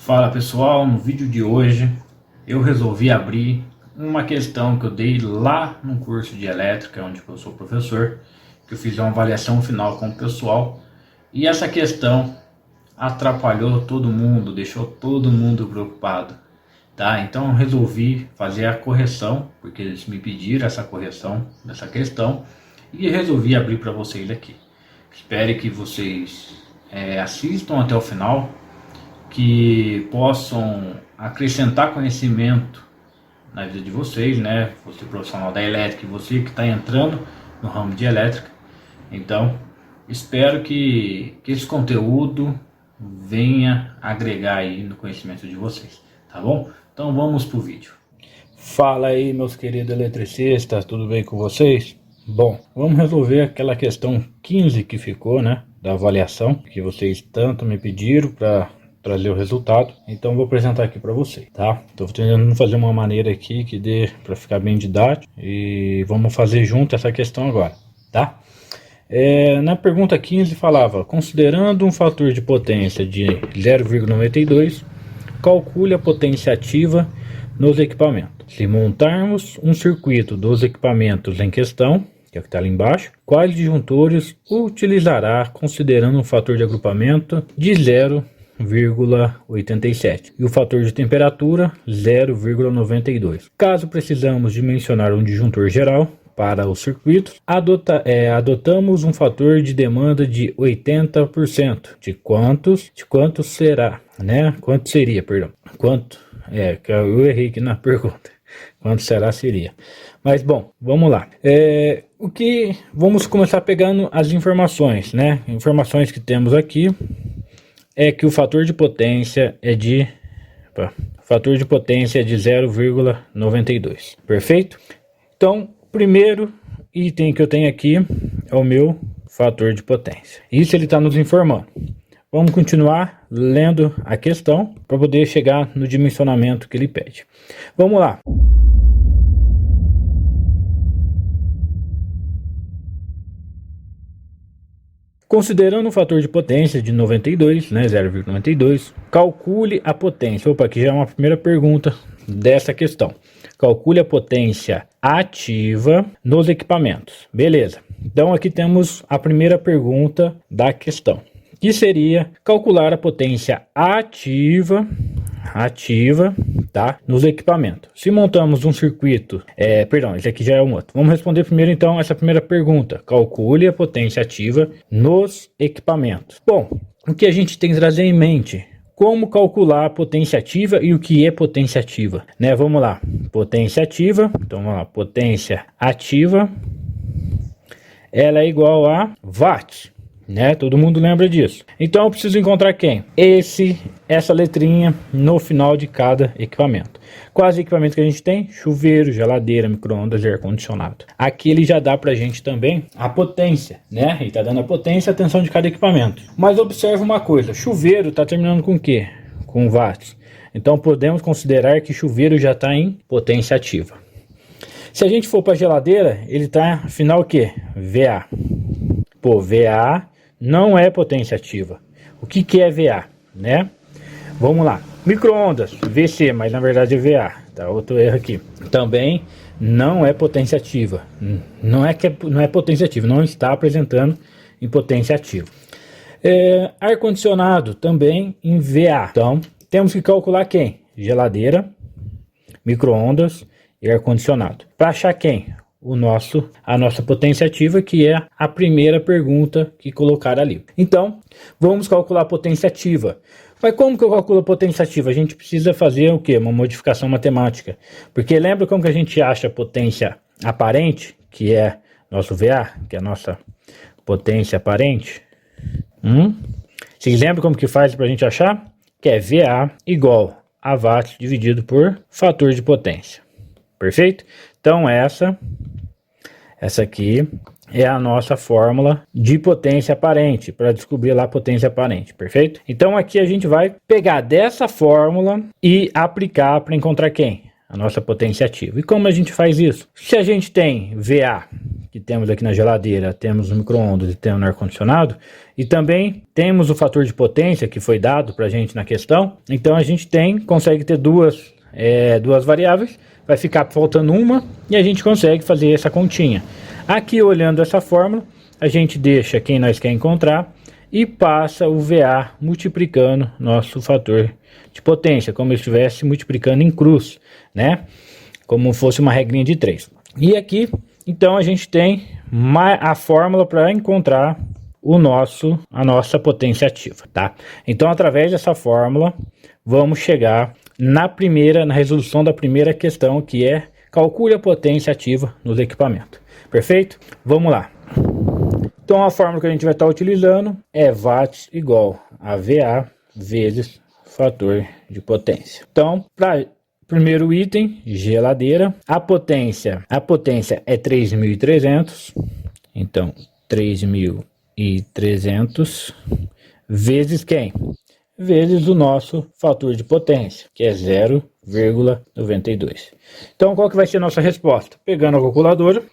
Fala pessoal, no vídeo de hoje eu resolvi abrir uma questão que eu dei lá no curso de elétrica, onde eu sou professor, que eu fiz uma avaliação final com o pessoal, e essa questão atrapalhou todo mundo, deixou todo mundo preocupado, tá? Então eu resolvi fazer a correção, porque eles me pediram essa correção dessa questão, e resolvi abrir para vocês aqui. Espero que vocês assistam até o final, que possam acrescentar conhecimento na vida de vocês, né? Você profissional da elétrica e você que está entrando no ramo de elétrica. Então, espero que esse conteúdo venha agregar aí no conhecimento de vocês, tá bom? Então vamos pro vídeo. Fala aí, meus queridos eletricistas, tudo bem com vocês? Bom, vamos resolver aquela questão 15 que ficou, né? Da avaliação, que vocês tanto me pediram para trazer o resultado. Então vou apresentar aqui para vocês, tá? Estou tentando fazer uma maneira aqui que dê para ficar bem didático e vamos fazer junto essa questão agora, tá? Na pergunta 15 falava: considerando um fator de potência de 0,92, calcule a potência ativa nos equipamentos. Se montarmos um circuito dos equipamentos em questão, que é o que está ali embaixo, quais disjuntores utilizará considerando um fator de agrupamento de 0,87 e o fator de temperatura 0,92. Caso precisamos dimensionar um disjuntor geral para os circuitos, adotamos um fator de demanda de 80%. De quanto será, né? Quanto seria, perdão. Eu errei aqui na pergunta. Quanto será seria. Mas bom, vamos lá. Vamos começar pegando as informações, né? Informações que temos aqui é que o fator de potência é de 0,92. Perfeito? Então, o primeiro item que eu tenho aqui é o meu fator de potência. Isso ele está nos informando. Vamos continuar lendo a questão para poder chegar no dimensionamento que ele pede. Vamos lá. Considerando o fator de potência de 92, né, 0,92, calcule a potência. Opa, aqui já é uma primeira pergunta dessa questão. Calcule a potência ativa nos equipamentos. Beleza. Então aqui temos a primeira pergunta da questão, que seria calcular a potência ativa, tá, nos equipamentos. Se montamos um circuito, esse aqui já é um outro. Vamos responder primeiro então essa primeira pergunta. Calcule a potência ativa nos equipamentos. Bom, o que a gente tem que trazer em mente? Como calcular a potência ativa e o que é potência ativa, né? Vamos lá. Potência ativa, então vamos lá. Potência ativa, ela é igual a watts, né? Todo mundo lembra disso. Então eu preciso encontrar quem? Essa letrinha no final de cada equipamento. Quais equipamentos que a gente tem? Chuveiro, geladeira, micro-ondas e ar-condicionado. Aqui ele já dá pra gente também a potência, né? Ele tá dando a potência e a tensão de cada equipamento. Mas observe uma coisa, chuveiro tá terminando com o quê? Com watts. Então podemos considerar que chuveiro já está em potência ativa. Se a gente for para geladeira, ele tá afinal o quê? VA. Pô, VA não é potência ativa. O que é VA, né? Vamos lá. Micro-ondas, VC, mas na verdade é VA. Tá, outro erro aqui. Também não é potência ativa. Não é potência ativa, não está apresentando em potência ativa. Ar-condicionado também em VA. Então, temos que calcular quem? Geladeira, micro-ondas e ar-condicionado. Para achar quem? A nossa potência ativa, que é a primeira pergunta que colocaram ali. Então, vamos calcular a potência ativa. Mas como que eu calculo a potência ativa? A gente precisa fazer o quê? Uma modificação matemática. Porque lembra como que a gente acha a potência aparente, que é nosso VA, que é a nossa potência aparente? Vocês lembram como que faz para a gente achar? Que é VA igual a watts dividido por fator de potência. Perfeito? Então essa aqui é a nossa fórmula de potência aparente, para descobrir lá a potência aparente, perfeito? Então aqui a gente vai pegar dessa fórmula e aplicar para encontrar quem? A nossa potência ativa. E como a gente faz isso? Se a gente tem VA, que temos aqui na geladeira, temos no micro-ondas e temos no ar-condicionado, e também temos o fator de potência que foi dado para a gente na questão. Então a gente consegue ter duas variáveis, vai ficar faltando uma e a gente consegue fazer essa continha. Aqui, olhando essa fórmula, a gente deixa quem nós quer encontrar e passa o VA multiplicando nosso fator de potência, como se estivesse multiplicando em cruz, né? Como fosse uma regrinha de 3. E aqui, então, a gente tem a fórmula para encontrar a nossa potência ativa, tá? Então, através dessa fórmula, vamos chegar na resolução da primeira questão, que é calcule a potência ativa nos equipamentos. Perfeito? Vamos lá. Então, a fórmula que a gente vai estar utilizando é watts igual a VA vezes fator de potência. Então, para primeiro item, geladeira, a potência é 3.300. Então, 3.300 vezes quem? Vezes o nosso fator de potência, que é 0,92. Então, qual que vai ser a nossa resposta? Pegando a calculadora,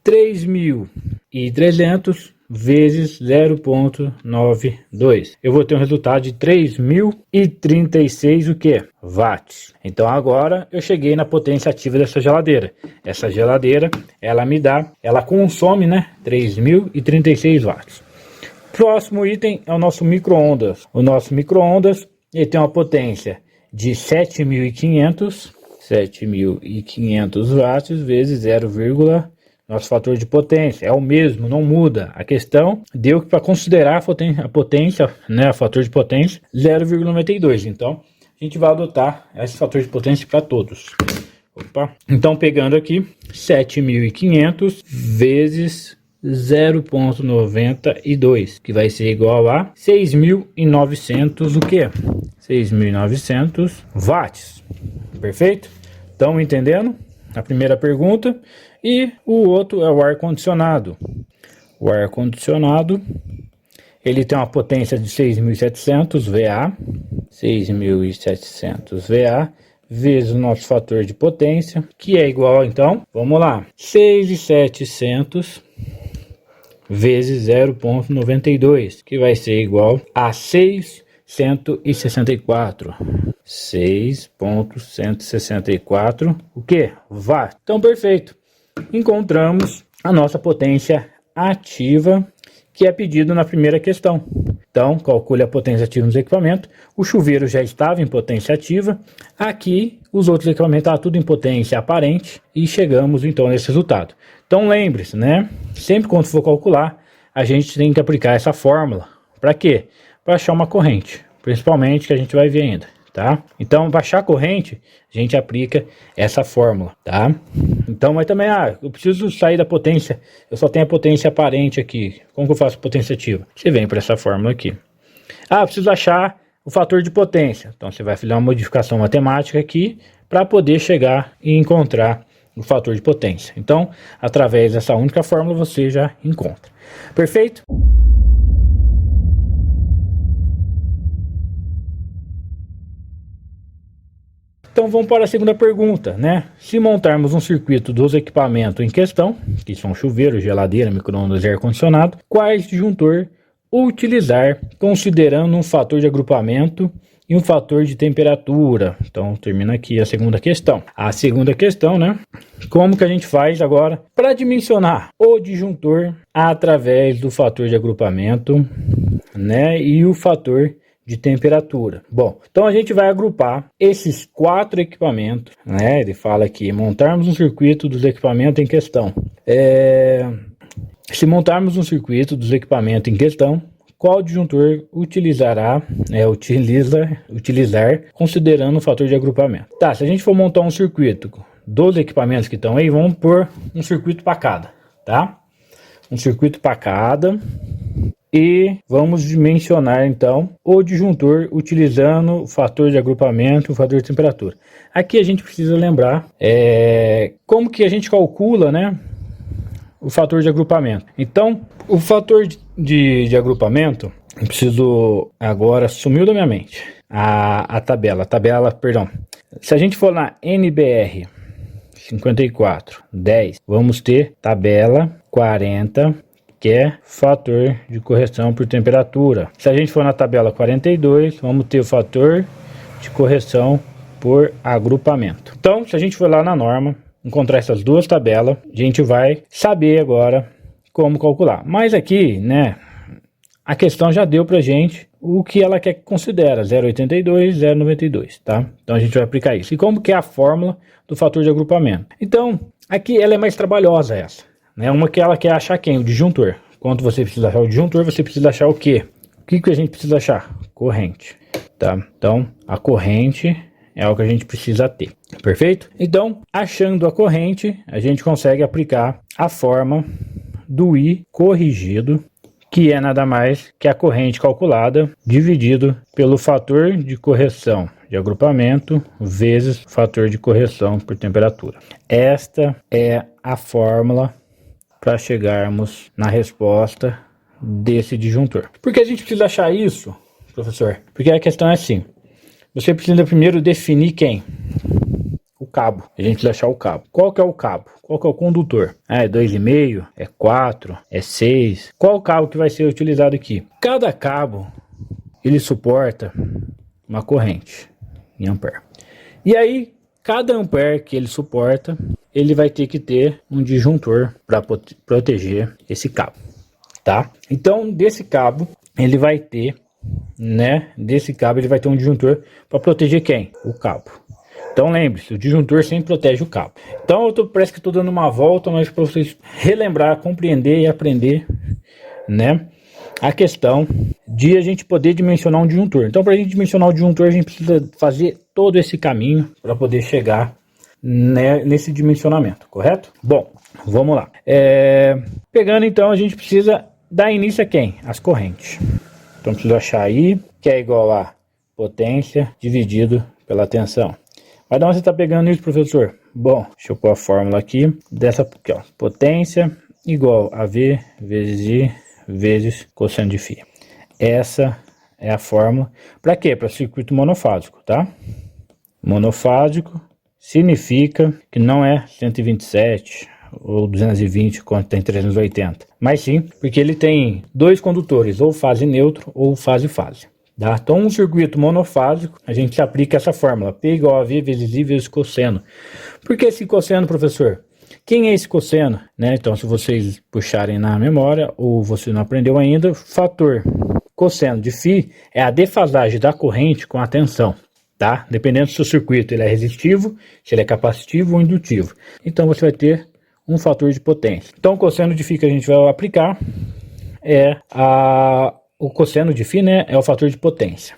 3.300 vezes 0,92. Eu vou ter um resultado de 3.036 o que? Watts. Então agora eu cheguei na potência ativa dessa geladeira. Essa geladeira, ela consome, né, 3.036 watts. Próximo item é o nosso micro-ondas. O nosso micro-ondas, ele tem uma potência de 7.500 watts vezes 0, nosso fator de potência é o mesmo, não muda. A questão deu que para considerar a potência, né, o fator de potência 0,92. Então a gente vai adotar esse fator de potência para todos. Opa. Então, pegando aqui 7.500 vezes 0,92, que vai ser igual a 6.900 o que? 6.900 watts. Perfeito? Estão entendendo a primeira pergunta? E o outro é o ar-condicionado. O ar-condicionado, ele tem uma potência de 6.700 VA. 6.700 VA vezes o nosso fator de potência, que é igual, então, vamos lá, 6.700 vezes 0,92, que vai ser igual a 664. 6.164, o que? Watt. Então, perfeito. Encontramos a nossa potência ativa, que é pedido na primeira questão. Então, calcule a potência ativa nos equipamentos. O chuveiro já estava em potência ativa. Aqui, os outros equipamentos estavam tudo em potência aparente. E chegamos, então, nesse resultado. Então, lembre-se, né? Sempre quando for calcular, a gente tem que aplicar essa fórmula. Para quê? Para achar uma corrente. Principalmente, que a gente vai ver ainda. Tá? Então, para achar a corrente, a gente aplica essa fórmula, tá? Então, mas também, eu preciso sair da potência, eu só tenho a potência aparente aqui. Como que eu faço potência ativa? Você vem para essa fórmula aqui. Preciso achar o fator de potência. Então, você vai fazer uma modificação matemática aqui para poder chegar e encontrar o fator de potência. Então, através dessa única fórmula, você já encontra. Perfeito? Então vamos para a segunda pergunta, né? Se montarmos um circuito dos equipamentos em questão, que são chuveiro, geladeira, micro-ondas e ar-condicionado, quais disjuntor utilizar considerando um fator de agrupamento e um fator de temperatura? Então termina aqui a segunda questão. A segunda questão, né? Como que a gente faz agora para dimensionar o disjuntor através do fator de agrupamento, né? E o fator de temperatura. Bom, então a gente vai agrupar esses 4 equipamentos, né? Ele fala aqui, montarmos um circuito dos equipamentos em questão. Se montarmos um circuito dos equipamentos em questão, qual disjuntor utilizar considerando o fator de agrupamento? Tá, se a gente for montar um circuito dos equipamentos que estão aí, vamos pôr um circuito para cada, tá? Um circuito para cada. E vamos dimensionar então o disjuntor utilizando o fator de agrupamento e o fator de temperatura. Aqui a gente precisa lembrar como que a gente calcula, né, o fator de agrupamento. Então, o fator de agrupamento, eu preciso agora, sumiu da minha mente a tabela, perdão. Se a gente for na NBR, 54, 10. Vamos ter tabela 40, que é fator de correção por temperatura. Se a gente for na tabela 42, vamos ter o fator de correção por agrupamento. Então, se a gente for lá na norma, encontrar essas duas tabelas, a gente vai saber agora como calcular. Mas aqui, né, a questão já deu pra gente o que ela quer que considera, 0,82, 0,92, tá? Então a gente vai aplicar isso. E como que é a fórmula do fator de agrupamento? Então, aqui ela é mais trabalhosa essa, né? Uma que ela quer achar quem? O disjuntor. Quando você precisa achar o disjuntor, você precisa achar o quê? O que que a gente precisa achar? Corrente, tá? Então, a corrente é o que a gente precisa ter, perfeito? Então, achando a corrente, a gente consegue aplicar a forma do I corrigido, que é nada mais que a corrente calculada dividido pelo fator de correção de agrupamento vezes o fator de correção por temperatura. Esta é a fórmula para chegarmos na resposta desse disjuntor. Por que a gente precisa achar isso, professor? Porque a questão é assim, você precisa primeiro definir quem? O cabo. A gente precisa achar o cabo. Qual que é o cabo? Qual que é o condutor? É 2,5? É 4? É 6? Qual o cabo que vai ser utilizado aqui? Cada cabo, ele suporta uma corrente em ampere. E aí, cada ampere que ele suporta, ele vai ter que ter um disjuntor para proteger esse cabo, tá? Então, desse cabo, ele vai ter, né? Desse cabo, ele vai ter um disjuntor para proteger quem? O cabo. Então lembre-se, o disjuntor sempre protege o cabo. Então parece que estou dando uma volta, mas para vocês relembrar, compreender e aprender, né, a questão de a gente poder dimensionar um disjuntor. Então, para a gente dimensionar o disjuntor, a gente precisa fazer todo esse caminho para poder chegar, né, nesse dimensionamento, correto? Bom, vamos lá. Pegando então, a gente precisa dar início a quem? As correntes. Então preciso achar I, que é igual a potência dividido pela tensão. Mas de onde você está pegando isso, professor? Bom, deixa eu pôr a fórmula aqui. Dessa aqui, ó. Potência igual a V vezes I vezes cosseno de φ. Essa é a fórmula. Para quê? Para circuito monofásico, tá? Monofásico significa que não é 127 ou 220 quando tem 380. Mas sim, porque ele tem dois condutores, ou fase neutro ou fase-fase. Tá? Então, um circuito monofásico, a gente aplica essa fórmula, P igual a V vezes I vezes cosseno. Por que esse cosseno, professor? Quem é esse cosseno? Né? Então, se vocês puxarem na memória, ou você não aprendeu ainda, o fator cosseno de φ é a defasagem da corrente com a tensão. Tá? Dependendo do seu circuito, ele é resistivo, se ele é capacitivo ou indutivo. Então, você vai ter um fator de potência. Então, o cosseno de φ que a gente vai aplicar é o cosseno de φ, né, é o fator de potência.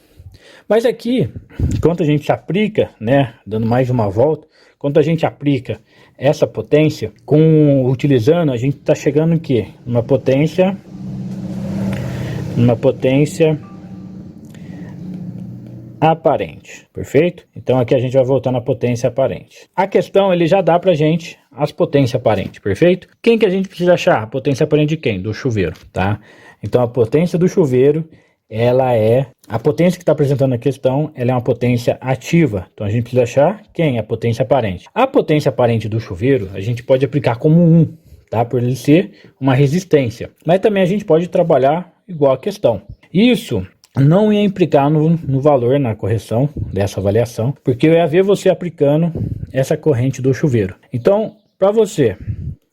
Mas aqui, enquanto a gente aplica, né, dando mais uma volta, quando a gente aplica essa potência, utilizando, a gente está chegando em quê? Uma potência aparente, perfeito? Então aqui a gente vai voltar na potência aparente. A questão, ele já dá pra gente as potências aparentes, perfeito? Quem que a gente precisa achar? A potência aparente de quem? Do chuveiro, tá? Então a potência do chuveiro, ela é, a potência que está apresentando a questão, ela é uma potência ativa. Então a gente precisa achar quem? A potência aparente. A potência aparente do chuveiro, a gente pode aplicar como 1, tá? Por ele ser uma resistência. Mas também a gente pode trabalhar igual a questão. Isso não ia implicar no valor, na correção dessa avaliação, porque eu ia ver você aplicando essa corrente do chuveiro. Então, para você,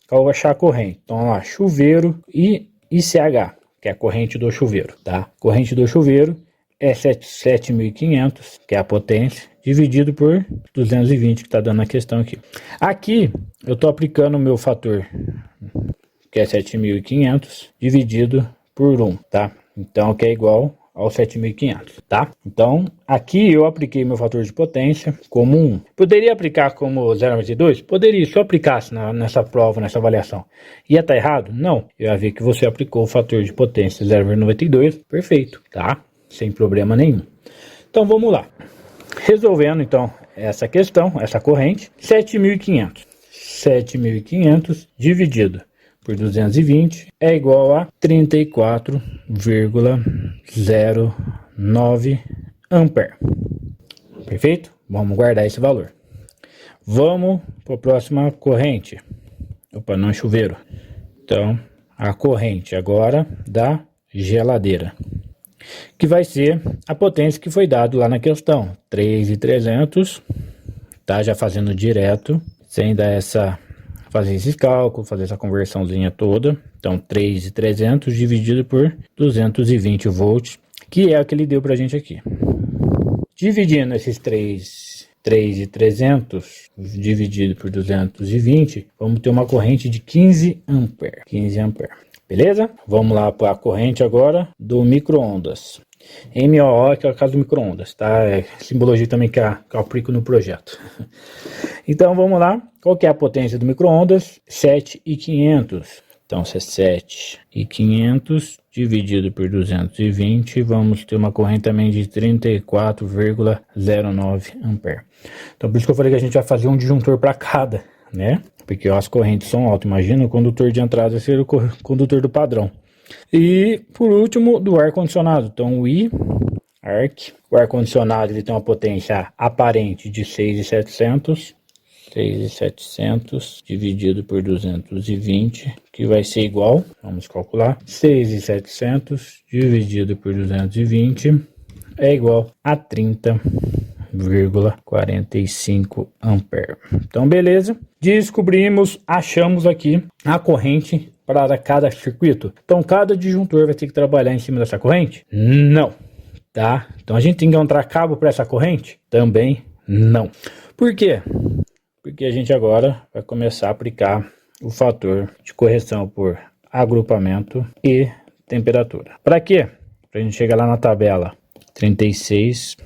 ao achar a corrente, então lá, chuveiro e ICH, que é a corrente do chuveiro, tá? Corrente do chuveiro é 7.500, que é a potência, dividido por 220, que está dando a questão aqui. Aqui, eu estou aplicando o meu fator, que é 7.500, dividido por 1, tá? Então, que é igual ao 7.500, tá? Então, aqui eu apliquei meu fator de potência como 1. Poderia aplicar como 0,92? Poderia, se eu aplicasse nessa prova, nessa avaliação. Ia estar errado? Não. Eu ia ver que você aplicou o fator de potência 0,92, perfeito, tá? Sem problema nenhum. Então, vamos lá. Resolvendo, então, essa questão, essa corrente, 7.500. 7.500 dividido por 220 é igual a 34,09 ampere. Perfeito? Vamos guardar esse valor. Vamos para a próxima corrente. Opa, não é chuveiro. Então, a corrente agora da geladeira, que vai ser a potência que foi dado lá na questão, 3.300, tá? Já fazendo direto, sem dar fazer esses cálculos, fazer essa conversãozinha toda. Então, 3.300 dividido por 220 volts, que é o que ele deu pra gente aqui. Dividindo esses 3.300 dividido por 220, vamos ter uma corrente de 15 ampere. 15 ampere. Beleza? Vamos lá para a corrente agora do micro-ondas. MOO, que é o caso do micro-ondas, tá? É simbologia também que eu aplico no projeto. Então vamos lá. Qual que é a potência do micro-ondas? 7.500. Então, se é 7.500 dividido por 220, vamos ter uma corrente também de 34,09 ampere. Então, por isso que eu falei que a gente vai fazer um disjuntor para cada, né? Porque ó, as correntes são altas. Imagina o condutor de entrada ser o condutor do padrão. E, por último, do ar-condicionado. Então, o I-ARC. O ar-condicionado ele tem uma potência aparente de 6.700. 6.700 dividido por 220, que vai ser igual, vamos calcular, 6.700 dividido por 220 é igual a 30,45 ampere. Então, beleza, achamos aqui a corrente para cada circuito. Então, cada disjuntor vai ter que trabalhar em cima dessa corrente? Não, tá? Então, a gente tem que encontrar cabo para essa corrente? Também não. Por quê? Porque a gente agora vai começar a aplicar o fator de correção por agrupamento e temperatura. Para quê? Para a gente chegar lá na tabela 36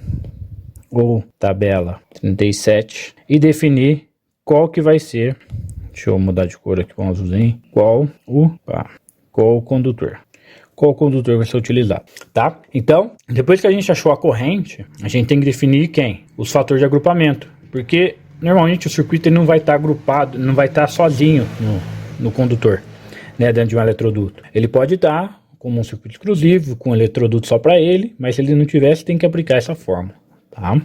ou tabela 37 e definir qual que vai ser, deixa eu mudar de cor aqui para um azulzinho, qual o condutor. Qual condutor vai ser utilizado, tá? Então, depois que a gente achou a corrente, a gente tem que definir quem? Os fatores de agrupamento, porque normalmente o circuito ele não vai estar agrupado, não vai estar sozinho no condutor, né, dentro de um eletroduto. Ele pode estar como um circuito exclusivo, com um eletroduto só para ele, mas se ele não tivesse, tem que aplicar essa fórmula, tá?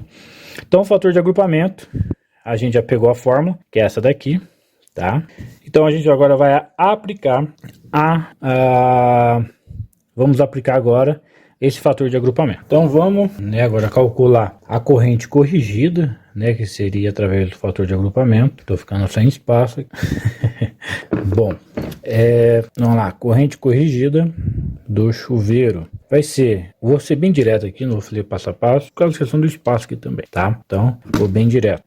Então, o fator de agrupamento, a gente já pegou a fórmula, que é essa daqui, tá? Então, a gente agora vai aplicar vamos aplicar agora esse fator de agrupamento. Então vamos, né, agora calcular a corrente corrigida, né, que seria através do fator de agrupamento. Estou ficando sem espaço aqui. Bom, vamos lá, corrente corrigida do chuveiro vai ser, vou ser bem direto aqui, não vou fazer passo a passo, por causa da questão do espaço aqui também, tá? Então, vou bem direto.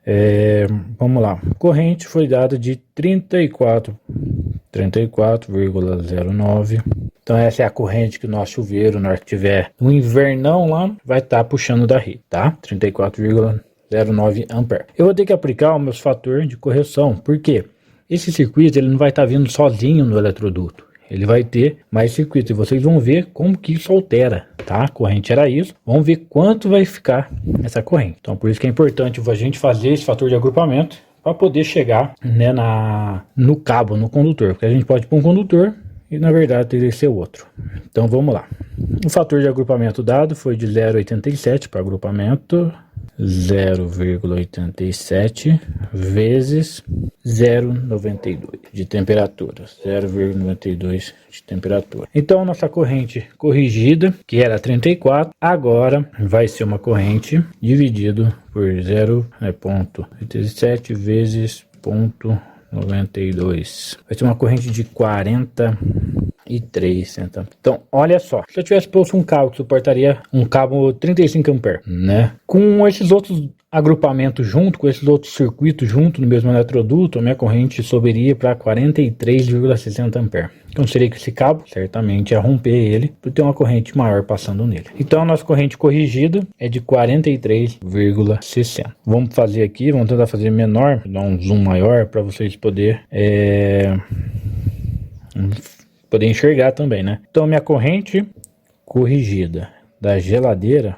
Vamos lá, corrente foi dada de 34,09. Então essa é a corrente que o nosso chuveiro, na hora que tiver no invernão lá, vai estar puxando da rede, tá? 34,09 ampere. Eu vou ter que aplicar o meu fator de correção, porque esse circuito ele não vai estar vindo sozinho no eletroduto. Ele vai ter mais circuito e vocês vão ver como que isso altera, tá? A corrente era isso. Vamos ver quanto vai ficar essa corrente. Então por isso que é importante a gente fazer esse fator de agrupamento para poder chegar, né, no cabo, no condutor. Porque a gente pode pôr um condutor e na verdade teria que ser outro. Então vamos lá. O fator de agrupamento dado foi de 0,87 para agrupamento, 0,87 vezes 0,92 de temperatura, 0,92 de temperatura. Então nossa corrente corrigida, que era 34, agora vai ser uma corrente dividido por 0,87 vezes 0,92. Vai ser uma corrente de 43 centavos. Então, olha só. Se eu tivesse posto um cabo que suportaria um cabo 35 ampere, né? Com esses outros agrupamentos junto, com esses outros circuitos junto no mesmo eletroduto, a minha corrente subiria para 43,60 ampere. Então, seria que esse cabo certamente ia romper ele para ter uma corrente maior passando nele. Então, a nossa corrente corrigida é de 43,60. Vamos fazer aqui, vamos tentar fazer menor, dar um zoom maior para vocês poderem enxergar também, né? Então, minha corrente corrigida da geladeira,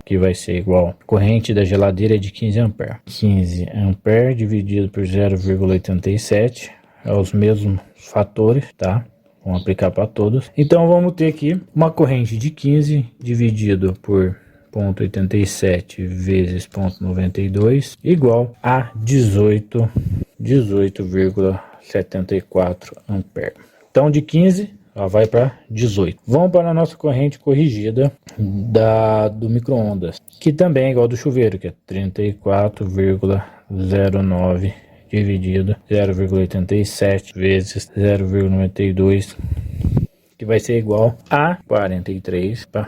que vai ser igual, a corrente da geladeira é de 15 ampere. 15 ampere dividido por 0,87 é os mesmos fatores, tá? Vamos aplicar para todos. Então, vamos ter aqui uma corrente de 15 dividido por 0,87 vezes 0,92 igual a 18,74 ampere. Então de 15 ela vai para 18. Vamos para a nossa corrente corrigida do micro-ondas, que também é igual do chuveiro, que é 34,09 dividido 0,87 vezes 0,92, que vai ser igual a 43, vai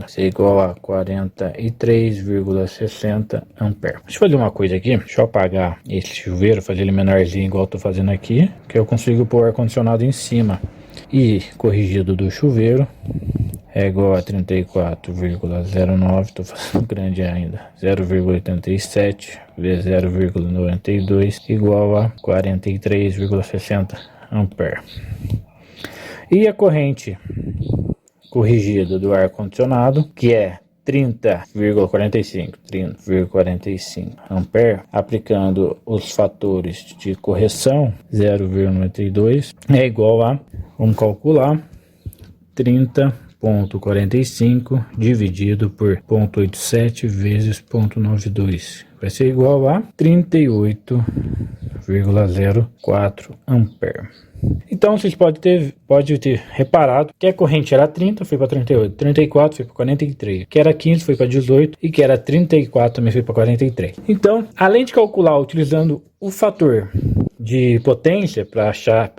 ser igual a 43,60 ampere. Deixa eu fazer uma coisa aqui, deixa eu apagar esse chuveiro, fazer ele menorzinho igual eu tô fazendo aqui, que eu consigo pôr ar-condicionado em cima. E corrigido do chuveiro é igual a 34,09, tô fazendo grande ainda, 0,87 vezes 0,92 igual a 43,60 ampere. E a corrente corrigida do ar-condicionado, que é 30,45 ampere, aplicando os fatores de correção 0,92 é igual a, vamos calcular, 30,45 dividido por 0,87 vezes 0,92 vai ser igual a 38,04 ampere. Então vocês podem ter reparado que a corrente era 30, foi para 38, 34 foi para 43, que era 15 foi para 18 e que era 34 também foi para 43. Então, além de calcular utilizando o fator de potência para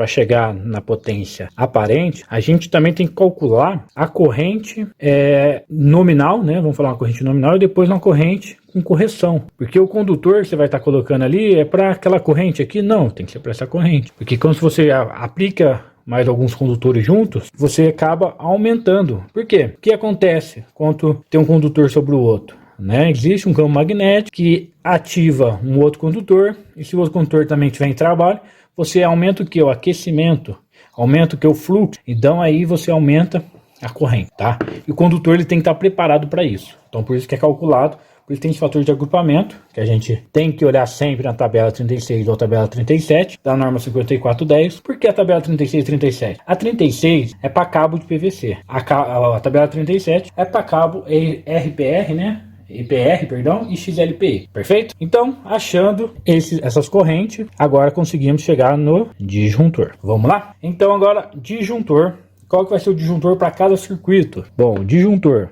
chegar na potência aparente, a gente também tem que calcular a corrente nominal, né? Vamos falar uma corrente nominal e depois uma corrente com correção, porque o condutor que você vai estar colocando ali é para aquela corrente aqui, não, tem que ser para essa corrente, porque quando você aplica mais alguns condutores juntos, você acaba aumentando. Por quê? O que acontece quando tem um condutor sobre o outro? Né? Existe um campo magnético que ativa um outro condutor, e se o outro condutor também estiver em trabalho, você aumenta o que? O aquecimento, aumenta o que? O fluxo, então aí você aumenta a corrente, tá? E o condutor ele tem que estar preparado para isso, então por isso que é calculado. Por isso tem esse fator de agrupamento, que a gente tem que olhar sempre na tabela 36 ou tabela 37, da norma 5410. Por que a tabela 36 e 37? A 36 é para cabo de PVC. A tabela 37 é para cabo RPR, né? EPR, perdão, e XLPE, perfeito? Então, achando essas correntes, agora conseguimos chegar no disjuntor. Vamos lá? Então agora, disjuntor. Qual que vai ser o disjuntor para cada circuito? Bom, disjuntor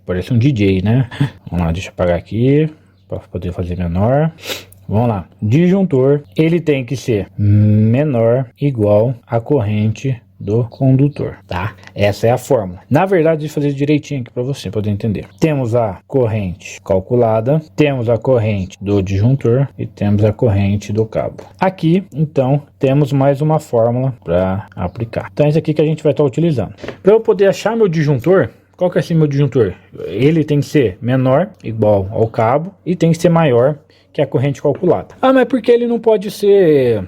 parece um DJ, né? Vamos lá, deixa eu apagar aqui para poder fazer menor. Vamos lá, disjuntor, ele tem que ser menor igual a corrente do condutor, tá? Essa é a fórmula. Na verdade, deixa eu fazer direitinho aqui para você poder entender. Temos a corrente calculada, temos a corrente do disjuntor e temos a corrente do cabo. Aqui, então, temos mais uma fórmula para aplicar. Então, é isso aqui que a gente vai estar utilizando. Para eu poder achar meu disjuntor, qual que é esse meu disjuntor? Ele tem que ser menor, igual ao cabo, e tem que ser maior que a corrente calculada. Ah, mas porque ele não pode ser,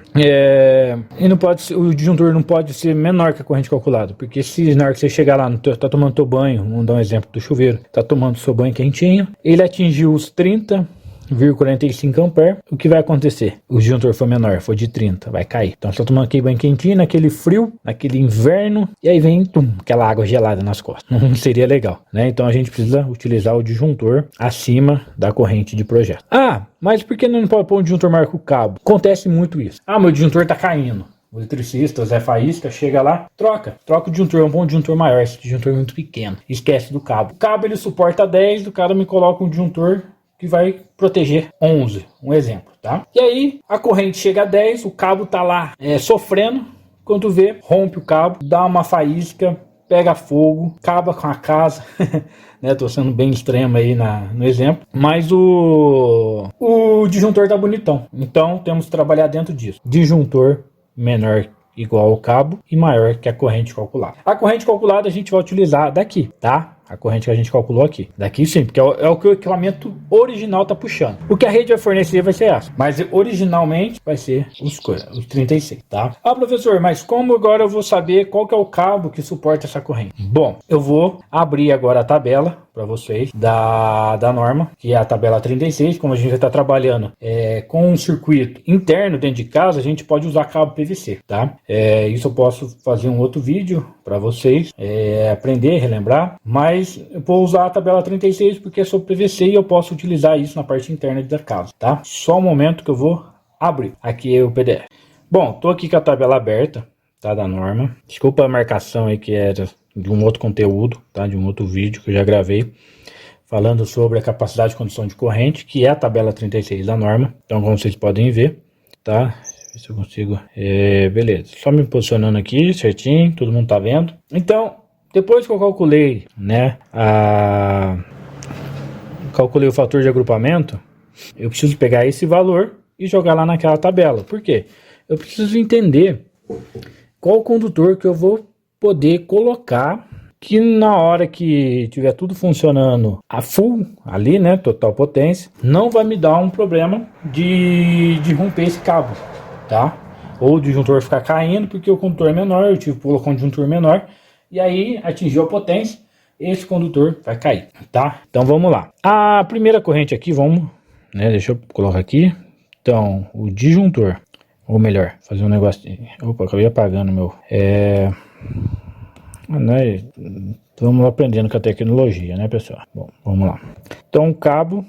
o disjuntor não pode ser menor que a corrente calculada, porque se na hora que você chegar lá, tá tomando teu banho, vamos dar um exemplo do chuveiro, tá tomando seu banho quentinho, ele atingiu os 30,45 ampere, o que vai acontecer? O disjuntor foi menor, foi de 30, vai cair. Então você tá tomando aquele banho quentinho, naquele frio, naquele inverno, e aí vem aquela água gelada nas costas. Não seria legal, né? Então a gente precisa utilizar o disjuntor acima da corrente de projeto. Ah, mas por que não pode pôr um disjuntor maior que o cabo? Acontece muito isso. Ah, meu disjuntor tá caindo. O eletricista, o Zé Faísca, chega lá, troca o disjuntor, um bom disjuntor maior, esse disjuntor é muito pequeno. Esquece do cabo. O cabo ele suporta 10, o cara me coloca um disjuntor que vai proteger 11, um exemplo, tá? E aí a corrente chega a 10, o cabo tá lá sofrendo, quando vê, rompe o cabo, dá uma faísca, pega fogo, acaba com a casa, né? Tô sendo bem extremo aí no exemplo, mas o disjuntor tá bonitão, então temos que trabalhar dentro disso. Disjuntor menor igual ao cabo e maior que a corrente calculada. A corrente calculada a gente vai utilizar daqui, tá? A corrente que a gente calculou aqui. Daqui sim, porque é o que o equipamento original tá puxando. O que a rede vai fornecer vai ser essa. Mas originalmente vai ser os 36, tá? Ah, professor, mas como agora eu vou saber qual que é o cabo que suporta essa corrente? Bom, eu vou abrir agora a tabela para vocês da norma, que é a tabela 36. Como a gente está trabalhando com um circuito interno dentro de casa, a gente pode usar cabo PVC, tá? Isso eu posso fazer um outro vídeo para vocês aprender, relembrar, mas eu vou usar a tabela 36 porque é sobre PVC e eu posso utilizar isso na parte interna da casa, tá? Só um momento que eu vou abrir aqui o PDF. Bom, tô aqui com a tabela aberta, tá, da norma. Desculpa a marcação aí que era de um outro conteúdo, tá, de um outro vídeo que eu já gravei falando sobre a capacidade de condução de corrente, que é a tabela 36 da norma. Então, como vocês podem ver, tá? Ver se eu consigo. Beleza, só me posicionando aqui certinho, todo mundo tá vendo. Então, depois que eu calculei, né, calculei o fator de agrupamento, eu preciso pegar esse valor e jogar lá naquela tabela. Por quê? Eu preciso entender qual condutor que eu vou poder colocar, que na hora que tiver tudo funcionando a full ali, né, total potência, não vai me dar um problema de romper esse cabo, tá? Ou o disjuntor ficar caindo porque o condutor é menor, eu tive que colocar um disjuntor menor e aí atingiu a potência, esse condutor vai cair, tá? Então vamos lá. A primeira corrente aqui, vamos, né, deixa eu colocar aqui. Então, o disjuntor, ou melhor, fazer um negócio. Opa, acabei apagando meu. Né, vamos aprendendo com a tecnologia, né, pessoal? Bom, vamos lá. Então, o cabo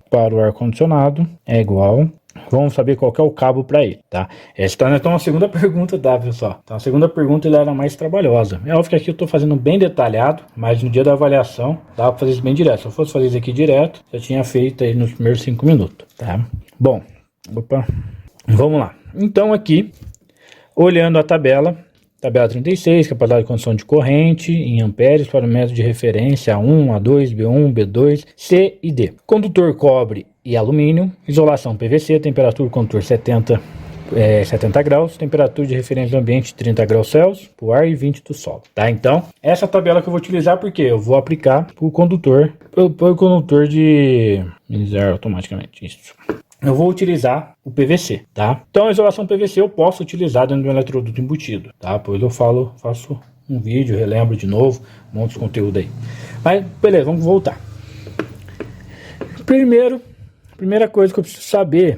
para o ar-condicionado é igual. Vamos saber qual que é o cabo para ele, tá? Essa é então a segunda pergunta, tá, pessoal? Então, a segunda pergunta ela era mais trabalhosa. É óbvio que aqui eu tô fazendo bem detalhado, mas no dia da avaliação dá para fazer isso bem direto. Se eu fosse fazer isso aqui direto, eu tinha feito aí nos primeiros 5 minutos, tá? Bom, opa, vamos lá. Então, aqui, olhando a tabela 36, capacidade de condução de corrente em amperes para o método de referência A1, A2, B1, B2, C e D. Condutor cobre e alumínio, isolação PVC, temperatura do condutor 70 graus, temperatura de referência do ambiente 30 graus Celsius para o ar e 20 do solo, tá? Então, essa tabela que eu vou utilizar porque eu vou aplicar para o condutor de minimizar automaticamente isso. Eu vou utilizar o PVC, tá? Então, a isolação PVC eu posso utilizar dentro do eletroduto embutido, tá? Depois eu faço um vídeo, relembro de novo, um monte de conteúdo aí. Mas, beleza, vamos voltar. Primeira coisa que eu preciso saber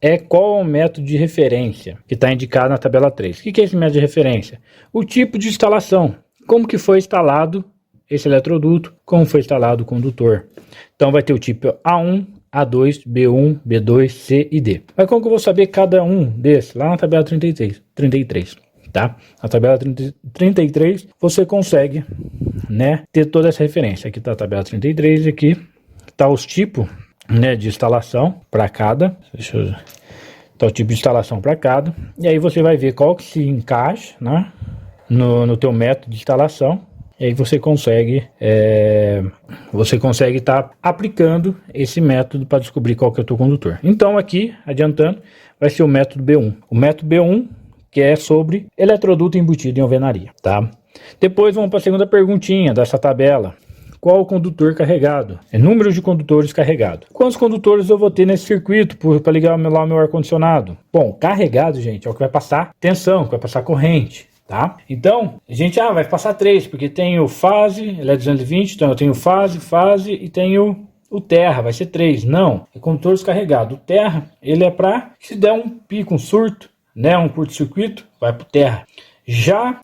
é qual é o método de referência que está indicado na tabela 3. O que é esse método de referência? O tipo de instalação, como que foi instalado esse eletroduto, como foi instalado o condutor. Então, vai ter o tipo A1, A2, B1, B2, C e D. Mas como que eu vou saber cada um desses? Lá na tabela 33, tá? Na tabela 33 você consegue, né, ter toda essa referência. Aqui está a tabela 33 e aqui está os tipos, né, de instalação para cada. Tá o tipo de instalação para cada. E aí você vai ver qual que se encaixa, né, no teu método de instalação. E aí você consegue estar aplicando esse método para descobrir qual que é o teu condutor. Então aqui, adiantando, vai ser o método B1. O método B1, que é sobre eletroduto embutido em alvenaria, tá? Depois vamos para a segunda perguntinha dessa tabela. Qual o condutor carregado? É número de condutores carregado. Quantos condutores eu vou ter nesse circuito para ligar lá o meu ar-condicionado? Bom, carregado, gente, é o que vai passar tensão, que vai passar corrente. Tá? Então, a gente vai passar 3, porque tem o fase, ele é 220, então eu tenho fase e tenho o terra, vai ser 3. Não, é condutor descarregado. O terra, ele é para, se der um pico, um surto, né, um curto-circuito, vai para o terra. Já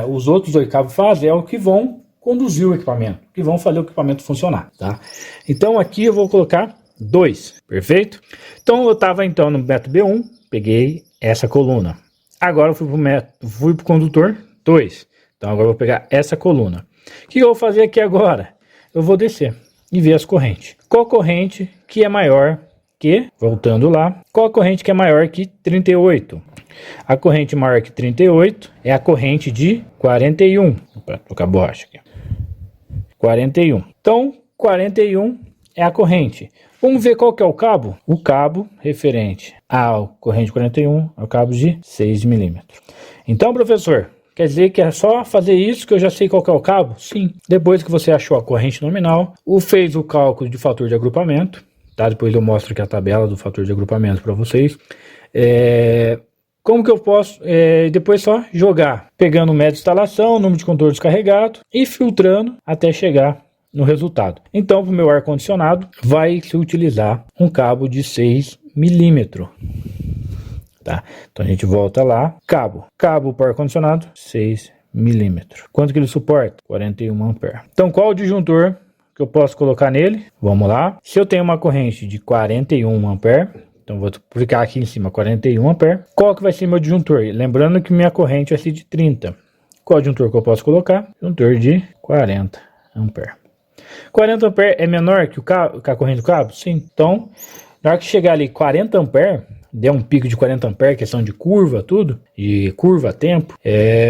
os outros 2 cabos fase é o que vão conduzir o equipamento, que vão fazer o equipamento funcionar. Tá? Então, aqui eu vou colocar 2, perfeito? Então, eu estava então no método B1, peguei essa coluna. Agora eu fui para o condutor 2. Então agora eu vou pegar essa coluna. O que eu vou fazer aqui agora? Eu vou descer e ver as correntes. Qual corrente que é maior que, voltando lá, qual a corrente que é maior que 38? A corrente maior que 38 é a corrente de 41. Vou colocar a borracha aqui. 41. Então, 41 é a corrente. Vamos ver qual que é o cabo? O cabo referente à corrente 41 é o cabo de 6 milímetros. Então, professor, quer dizer que é só fazer isso que eu já sei qual que é o cabo? Sim. Depois que você achou a corrente nominal, fez o cálculo de fator de agrupamento, tá? Depois eu mostro aqui a tabela do fator de agrupamento para vocês. Como que eu posso depois só jogar, pegando o método de instalação, o número de condutor descarregado e filtrando até chegar no resultado. Então, para o meu ar-condicionado, vai se utilizar um cabo de 6 milímetros. Tá? Então a gente volta lá, cabo para ar-condicionado, 6 milímetros. Quanto que ele suporta? 41 amperes. Então qual o disjuntor que eu posso colocar nele? Vamos lá. Se eu tenho uma corrente de 41 amperes, então vou aplicar aqui em cima 41 amperes. Qual que vai ser meu disjuntor? Lembrando que minha corrente vai ser de 30. Qual o disjuntor que eu posso colocar? Disjuntor de 40 amperes. 40 amperes é menor que a corrente do cabo? Sim. Então, na hora que chegar ali 40 amperes, der um pico de 40 amperes, questão de curva, tudo, de curva, tempo,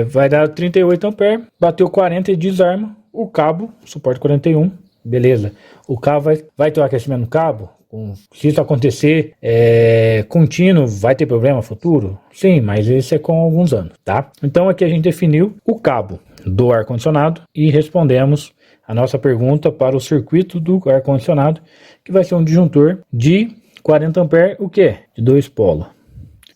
vai dar 38 amperes, bateu 40 e desarma, o cabo suporta 41, beleza. O cabo vai ter um aquecimento no cabo? Se isso acontecer contínuo, vai ter problema futuro? Sim, mas esse é com alguns anos, tá? Então aqui a gente definiu o cabo do ar-condicionado e respondemos a nossa pergunta para o circuito do ar-condicionado, que vai ser um disjuntor de 40 amperes, o que? De 2 polos.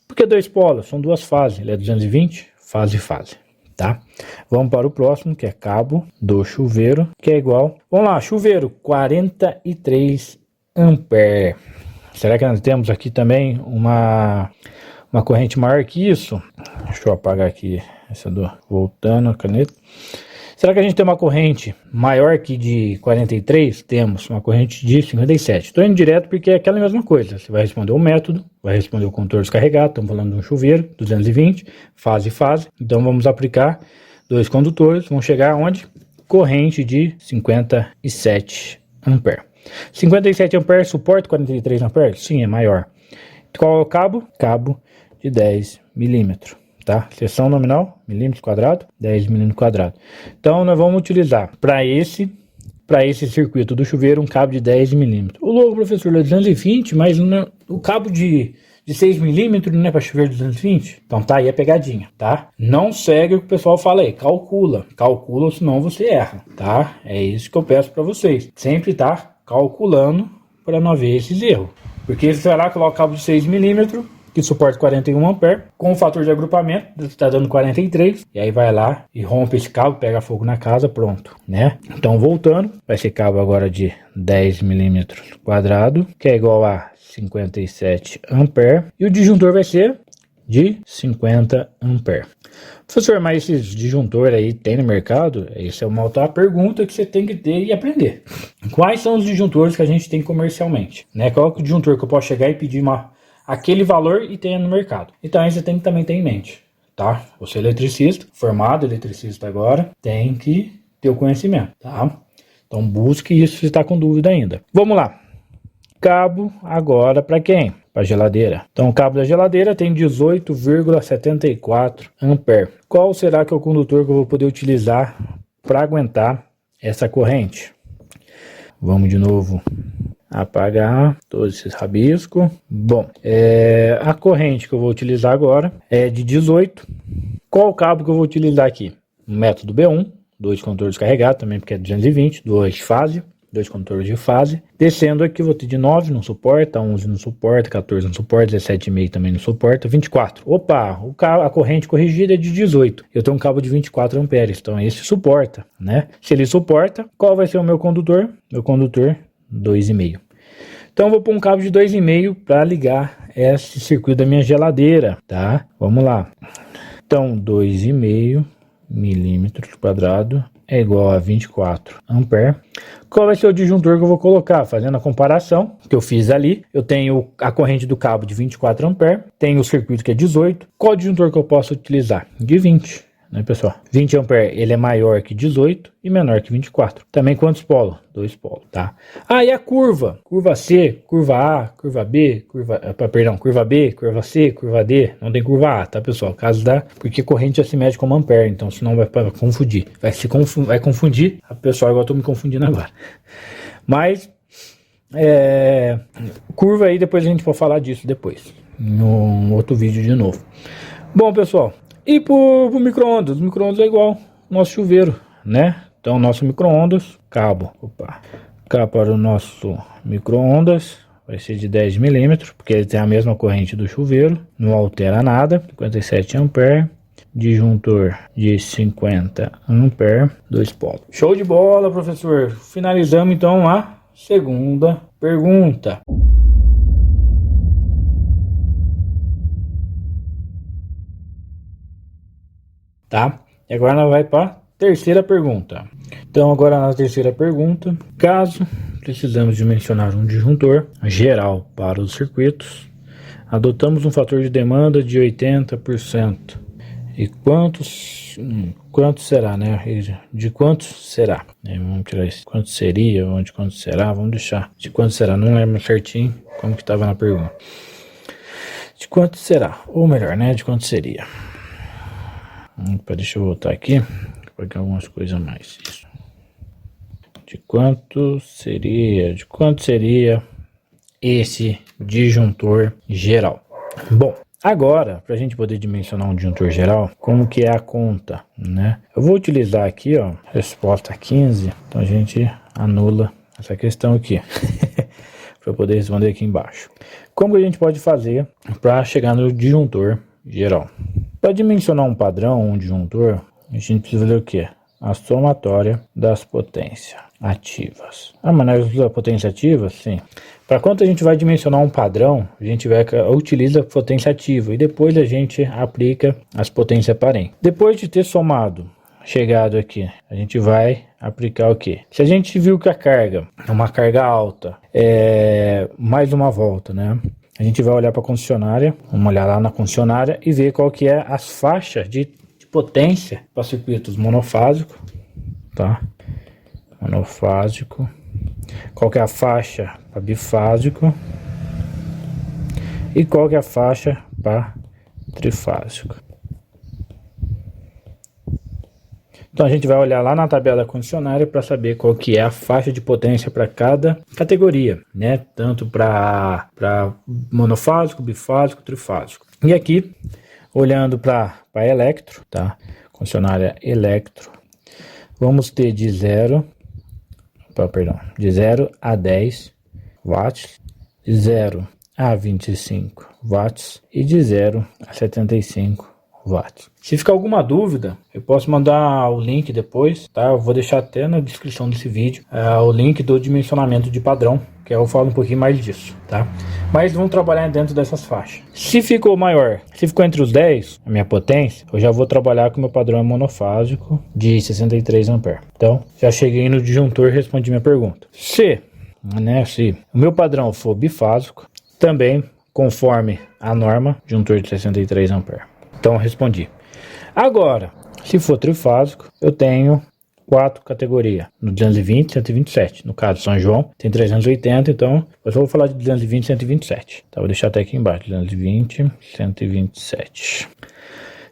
Por que 2 polos? São duas fases, ele é 220, fase e fase, tá? Vamos para o próximo, que é cabo do chuveiro, que é igual, vamos lá, chuveiro, 43 amperes. Será que nós temos aqui também uma corrente maior que isso? Deixa eu apagar aqui essa voltando a caneta. Será que a gente tem uma corrente maior que de 43? Temos uma corrente de 57. Estou indo direto porque é aquela mesma coisa. Você vai responder o método, vai responder o contorno descarregado. Estamos falando de um chuveiro, 220, fase e fase. Então vamos aplicar 2 condutores. Vão chegar aonde? Corrente de 57 amperes. 57 amperes suporta 43 amperes? Sim, é maior. Qual é o cabo? Cabo de 10 milímetros. Tá? Seção nominal, milímetros quadrado, 10 milímetros quadrado. Então nós vamos utilizar para esse circuito do chuveiro um cabo de 10 milímetros. O logo, professor, é 220, mas o cabo de 6 milímetros não é para chuveiro de 220? Então tá aí a pegadinha, tá? Não segue o que o pessoal fala aí, calcula, senão você erra, tá? É isso que eu peço para vocês. Sempre tá calculando para não haver esses erros. Porque você vai lá, coloca o cabo de 6 milímetros, que suporta 41 amperes, com o fator de agrupamento, está dando 43, e aí vai lá e rompe esse cabo, pega fogo na casa, pronto, né? Então, voltando, vai ser cabo agora de 10 milímetros quadrado, que é igual a 57 amperes, e o disjuntor vai ser de 50 amperes. Professor, mas esses disjuntor aí tem no mercado? Isso é uma outra pergunta que você tem que ter e aprender. Quais são os disjuntores que a gente tem comercialmente? Né? Qual é o disjuntor que eu posso chegar e pedir aquele valor e tenha no mercado? Então aí você tem que também ter em mente, tá? Você é eletricista, formado eletricista agora, tem que ter o conhecimento, tá? Então busque isso se está com dúvida ainda. Vamos lá. Cabo agora para quem? Para geladeira. Então o cabo da geladeira tem 18,74 amperes. Qual será que é o condutor que eu vou poder utilizar para aguentar essa corrente? Vamos de novo apagar todos esses rabiscos. Bom, a corrente que eu vou utilizar agora é de 18. Qual o cabo que eu vou utilizar aqui? Método B1, 2 condutores carregados, também porque é 220, 2 fase, 2 condutores de fase. Descendo aqui eu vou ter de 9, não suporta, 11 não suporta, 14 não suporta, 17,5 também não suporta, 24. Opa, a corrente corrigida é de 18. Eu tenho um cabo de 24 amperes, então esse suporta, né? Se ele suporta, qual vai ser o meu condutor? Meu condutor 2,5. Então eu vou pôr um cabo de 2,5 para ligar esse circuito da minha geladeira, tá? Vamos lá. Então 2,5 milímetros quadrado é igual a 24 amperes. Qual vai ser o disjuntor que eu vou colocar? Fazendo a comparação que eu fiz ali, eu tenho a corrente do cabo de 24 amperes, tenho o circuito que é 18. Qual disjuntor que eu posso utilizar? De 20, né, pessoal? 20 amperes, ele é maior que 18 e menor que 24. Também quantos polos? 2 polos, tá? Ah, e a curva? Curva C, curva A, curva B, curva B, curva C, curva D. Não tem curva A, tá, pessoal? Caso porque corrente já se mede como ampere, então senão vai confundir. Vai confundir a pessoal, igual eu tô me confundindo agora. Mas, curva aí, depois a gente pode falar disso depois, no outro vídeo de novo. Bom, pessoal, e pro micro-ondas? O micro-ondas é igual nosso chuveiro, né? Então, nosso micro-ondas, cabo para o nosso micro-ondas vai ser de 10 milímetros, porque ele tem a mesma corrente do chuveiro, não altera nada. 57 amperes, disjuntor de 50 amperes, 2 polos. Show de bola, professor. Finalizamos então a segunda pergunta. Tá? E agora nós vai para terceira pergunta. Então agora na terceira pergunta, caso precisamos dimensionar um disjuntor geral para os circuitos, adotamos um fator de demanda de 80%. E quanto será, né? De quanto será? Vamos tirar isso. Quanto seria? Onde quanto será? Vamos deixar. De quanto será? Não lembro certinho como que estava na pergunta. De quanto será? Ou melhor, né? De quanto seria? Deixa eu voltar aqui. Vou pegar algumas coisas a mais. Isso. De quanto seria? De quanto seria esse disjuntor geral? Bom, agora, para a gente poder dimensionar um disjuntor geral, como que é a conta, né? Eu vou utilizar aqui, ó, resposta 15, então a gente anula essa questão aqui, para poder responder aqui embaixo. Como que a gente pode fazer para chegar no disjuntor geral? Para dimensionar um padrão, um disjuntor, a gente precisa fazer o quê? A somatória das potências ativas. Mas nós usamos a potência ativa? Sim. Para quanto a gente vai dimensionar um padrão, a gente utiliza a potência ativa e depois a gente aplica as potências aparentes. Depois de ter somado, chegado aqui, a gente vai aplicar o quê? Se a gente viu que a carga é uma carga alta, mais uma volta, né? A gente vai olhar para a concessionária, vamos olhar lá na concessionária e ver qual que é as faixas de potência para circuitos monofásicos, tá? Monofásico. Qual que é a faixa para bifásico e qual que é a faixa para trifásico. Então a gente vai olhar lá na tabela da concessionária para saber qual que é a faixa de potência para cada categoria, né? Tanto para monofásico, bifásico, trifásico. E aqui, olhando para Electro, tá? Concessionária Electro, vamos ter de 0 a 10 watts, de 0 a 25 watts e de 0 a 75 watts. Se ficar alguma dúvida, eu posso mandar o link depois, tá? Eu vou deixar até na descrição desse vídeo o link do dimensionamento de padrão, que eu falo um pouquinho mais disso, tá? Mas vamos trabalhar dentro dessas faixas. Se ficou maior, se ficou entre os 10, a minha potência, eu já vou trabalhar com o meu padrão monofásico de 63 amperes. Então, já cheguei no disjuntor e respondi minha pergunta. Se o meu padrão for bifásico, também conforme a norma, disjuntor de 63 amperes. Então, respondi. Agora, se for trifásico, eu tenho 4 categorias, no 220 e 127. No caso, São João tem 380, então eu só vou falar de 220 e 127. Tá, vou deixar até aqui embaixo, 220 e 127.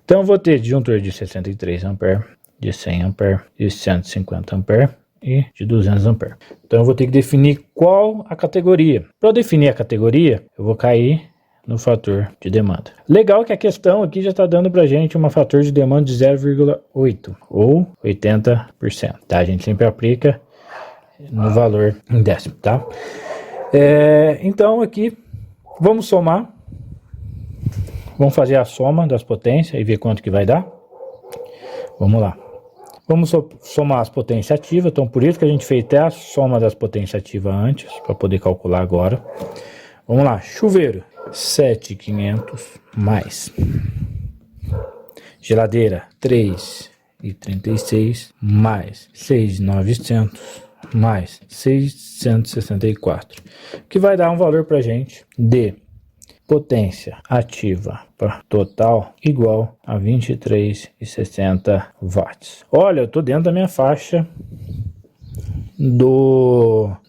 Então eu vou ter disjuntor de 63 amperes, de 100 amperes, de 150 amperes e de 200 amperes. Então eu vou ter que definir qual a categoria. Para eu definir a categoria, eu vou cair no fator de demanda. Legal que a questão aqui já está dando para gente um fator de demanda de 0,8 ou 80%, tá? A gente sempre aplica no valor em décimo, tá? Então aqui vamos somar, vamos fazer a soma das potências e ver quanto que vai dar. Vamos lá. Vamos somar as potências ativas, então por isso que a gente fez até a soma das potências ativas antes, para poder calcular agora. Vamos lá, chuveiro, 7.500 mais. Geladeira, 3.036 mais 6.900 mais 664. Que vai dar um valor pra gente de potência ativa total igual a 23,60 watts. Olha, eu tô dentro da minha faixa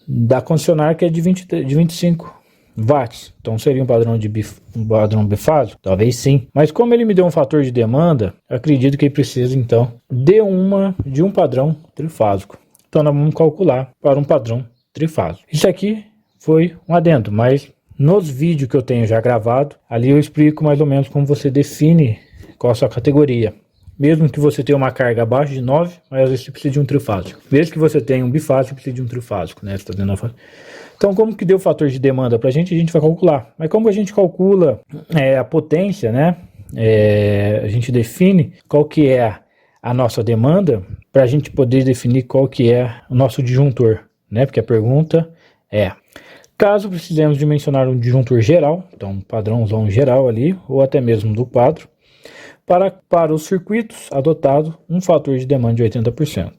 da concessionária, que é de 25 watts. Então seria um padrão bifásico? Talvez sim. Mas como ele me deu um fator de demanda, eu acredito que ele precisa então de um padrão trifásico. Então nós vamos calcular para um padrão trifásico. Isso aqui foi um adendo, mas nos vídeos que eu tenho já gravado, ali eu explico mais ou menos como você define qual a sua categoria. mesmo que você tenha uma carga abaixo de 9, mas às vezes você precisa de um trifásico. Mesmo que você tenha um bifásico, você precisa de um trifásico, né? Você tá dentro da... Então, como que deu o fator de demanda pra gente? A gente vai calcular. Mas como a gente calcula a potência, né? A gente define qual que é a nossa demanda para a gente poder definir qual que é o nosso disjuntor, né? Porque a pergunta é: caso precisemos dimensionar um disjuntor geral, então um padrãozão geral ali, ou até mesmo do quadro, para os circuitos adotado um fator de demanda de 80%.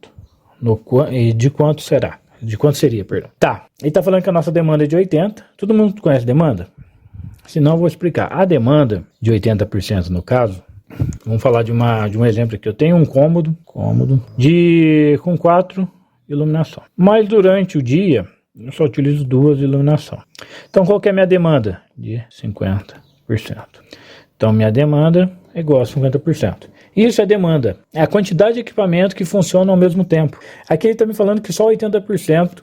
E de quanto será? De quanto seria, perdão. Tá, ele está falando que a nossa demanda é de 80%. Todo mundo conhece demanda? Se não, eu vou explicar. A demanda de 80% no caso, vamos falar de um exemplo aqui. Eu tenho um cômodo com 4 iluminação. Mas durante o dia, eu só utilizo 2 iluminação. Então, qual que é a minha demanda? De 50%. Então, minha demanda é igual a 50%. Isso é demanda. É a quantidade de equipamento que funciona ao mesmo tempo. Aqui ele está me falando que só 80%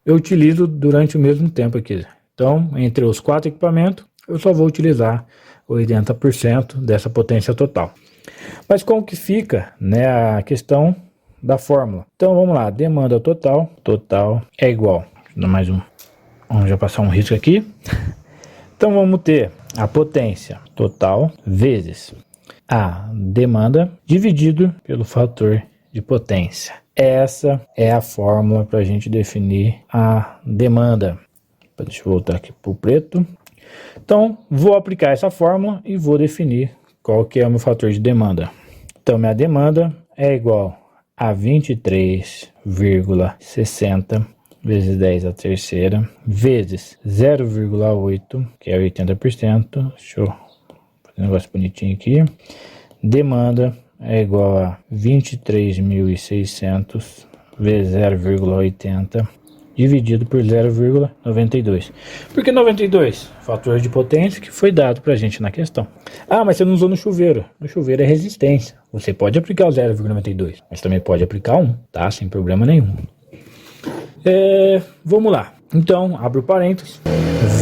eu utilizo durante o mesmo tempo aqui. Então, entre os 4 equipamentos, eu só vou utilizar 80% dessa potência total. Mas como que fica, né, a questão da fórmula? Então, vamos lá. Demanda total é igual. Deixa eu dar mais um. Vamos já passar um risco aqui. Então, vamos ter a potência total vezes a demanda dividido pelo fator de potência. Essa é a fórmula para a gente definir a demanda. Deixa eu voltar aqui para o preto. Então, vou aplicar essa fórmula e vou definir qual que é o meu fator de demanda. Então, minha demanda é igual a 23,60 vezes 10 à terceira, vezes 0,8, que é 80%. Deixa eu fazer um negócio bonitinho aqui. Demanda é igual a 23.600 vezes 0,80 dividido por 0,92. Por que 92? Fator de potência que foi dado para a gente na questão. Ah, mas você não usou no chuveiro. No chuveiro é resistência. Você pode aplicar o 0,92, mas também pode aplicar 1, tá? Sem problema nenhum. Vamos lá. Então, abre o parênteses,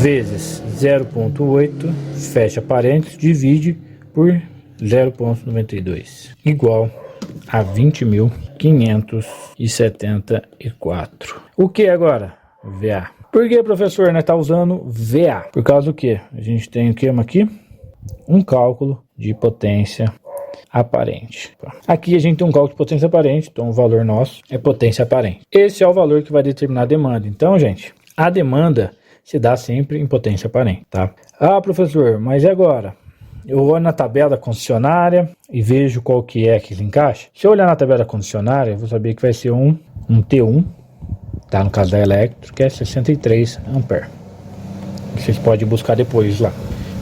vezes 0,8, fecha parênteses, divide por 0,92, igual a 20.574. O que agora? VA. Por que, professor, nós está usando VA? Por causa do que? A gente tem o que aqui? Um cálculo de potência aparente. Aqui a gente tem um cálculo de potência aparente, então o valor nosso é potência aparente. Esse é o valor que vai determinar a demanda. Então, gente, a demanda se dá sempre em potência aparente, tá? Ah, professor, mas e agora? Eu vou na tabela da concessionária e vejo qual que é que se encaixa. Se eu olhar na tabela da concessionária, eu vou saber que vai ser um T1, tá? No caso da Electro, que é 63 A. Vocês podem buscar depois lá,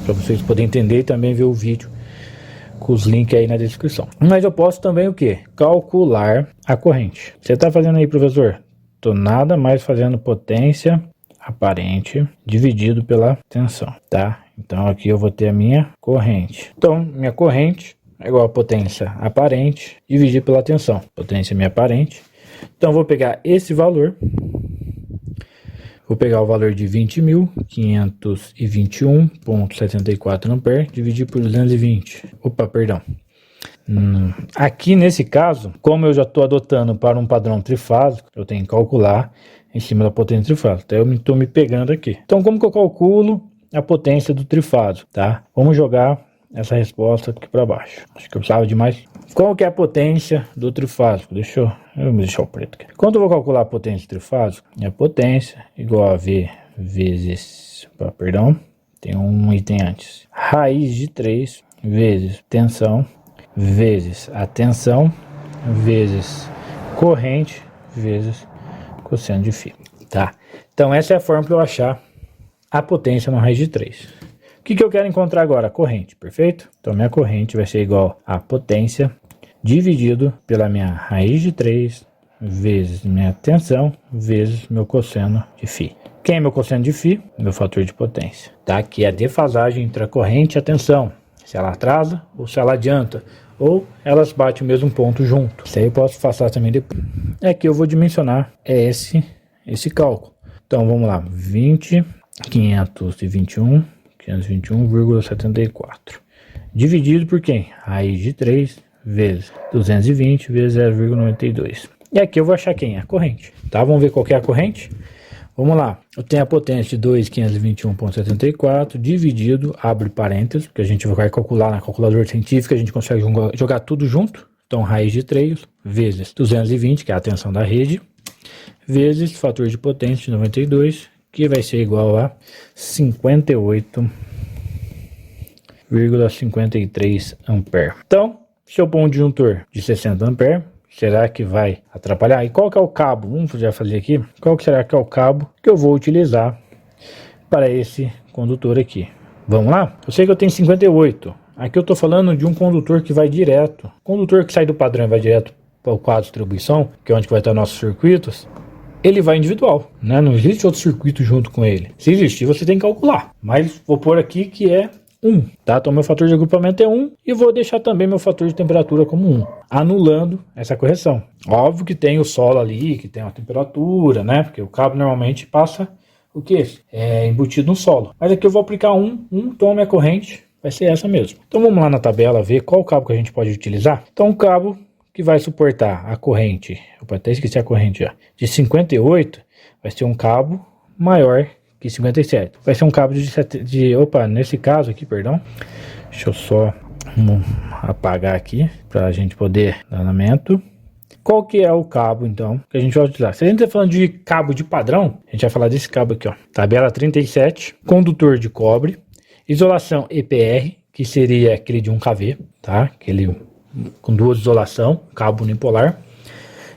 para vocês poderem entender e também ver o vídeo com os links aí na descrição. Mas eu posso também o que? Calcular a corrente. Você está fazendo aí, professor? Estou nada mais fazendo potência aparente dividido pela tensão, tá? Então aqui eu vou ter a minha corrente. Então minha corrente é igual a potência aparente dividido pela tensão. Potência minha aparente. Então eu vou pegar esse valor. Vou pegar o valor de 20.521,74 ampere, dividir por 220. Opa, perdão. Aqui nesse caso, como eu já estou adotando para um padrão trifásico, eu tenho que calcular em cima da potência trifásica. Então eu estou me pegando aqui. Então como que eu calculo a potência do trifásico, tá? Vamos jogar essa resposta aqui para baixo. Acho que eu precisava de mais. Qual que é a potência do trifásico? Deixa eu deixar o preto aqui. Quando eu vou calcular a potência do trifásico, a potência igual a V vezes, perdão, tem um item antes. Raiz de 3 vezes tensão vezes a tensão vezes corrente vezes cosseno de φ, tá? Então essa é a fórmula para eu achar a potência no raiz de 3. O que eu quero encontrar agora? A corrente, perfeito? Então minha corrente vai ser igual a potência dividido pela minha raiz de 3 vezes minha tensão vezes meu cosseno de φ. Quem é meu cosseno de φ? Meu fator de potência, tá? Que é a defasagem entre a corrente e a tensão. Se ela atrasa ou se ela adianta, ou elas batem o mesmo ponto junto. Isso aí eu posso passar também depois. É que eu vou dimensionar esse cálculo. Então vamos lá, 521,74 dividido por quem? Raiz de 3 vezes 220 vezes 0,92. E aqui eu vou achar quem é a corrente, tá? Vamos ver qual que é a corrente. Vamos lá, eu tenho a potência de 2.521,74 dividido, abre parênteses, que a gente vai calcular na calculadora científica, a gente consegue jogar tudo junto. Então, raiz de 3 vezes 220, que é a tensão da rede, vezes fator de potência de 92, que vai ser igual a 58,53 ampere. Então, se eu pôr um disjuntor de 60 ampere, será que vai atrapalhar? E qual que é o cabo? Vamos já fazer aqui. Qual que será que é o cabo que eu vou utilizar para esse condutor aqui? Vamos lá? Eu sei que eu tenho 58. Aqui eu estou falando de um condutor que vai direto. Condutor que sai do padrão e vai direto para o quadro de distribuição, que é onde vai estar nossos circuitos. Ele vai individual, né? Não existe outro circuito junto com ele. Se existir, você tem que calcular. Mas vou pôr aqui que é 1, tá? Então meu fator de agrupamento é 1 e vou deixar também meu fator de temperatura como 1, anulando essa correção. Óbvio que tem o solo ali, que tem a temperatura, né? Porque o cabo normalmente passa o que? É embutido no solo. Mas aqui eu vou aplicar 1, então a minha corrente vai ser essa mesmo. Então vamos lá na tabela ver qual cabo que a gente pode utilizar. Então o cabo que vai suportar a corrente, opa, até esqueci a corrente já, de 58, vai ser um cabo maior que 57. Vai ser um cabo nesse caso aqui, perdão, deixa eu só apagar aqui, para a gente poder dar andamento. Qual que é o cabo, então, que a gente vai utilizar? Se a gente está falando de cabo de padrão, a gente vai falar desse cabo aqui, ó, tabela 37, condutor de cobre, isolação EPR, que seria aquele de 1 kV, tá? Aquele com duas isolação, cabo unipolar,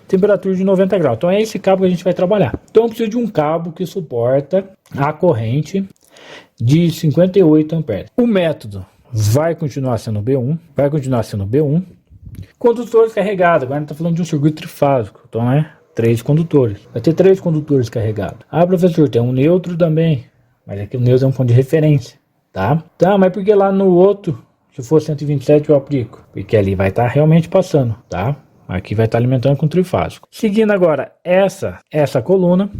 temperatura de 90 graus. Então é esse cabo que a gente vai trabalhar. Então eu preciso de um cabo que suporta a corrente de 58 amperes. O método vai continuar sendo B1, Condutores carregados, agora a gente está falando de um circuito trifásico, então é 3 condutores. Vai ter 3 condutores carregados. Ah, professor, tem um neutro também, mas aqui o neutro é um ponto de referência, tá? Tá, mas por que lá no outro, se for 127 eu aplico? Porque ali vai estar realmente passando, tá? Aqui vai estar alimentando com trifásico. Seguindo agora essa coluna,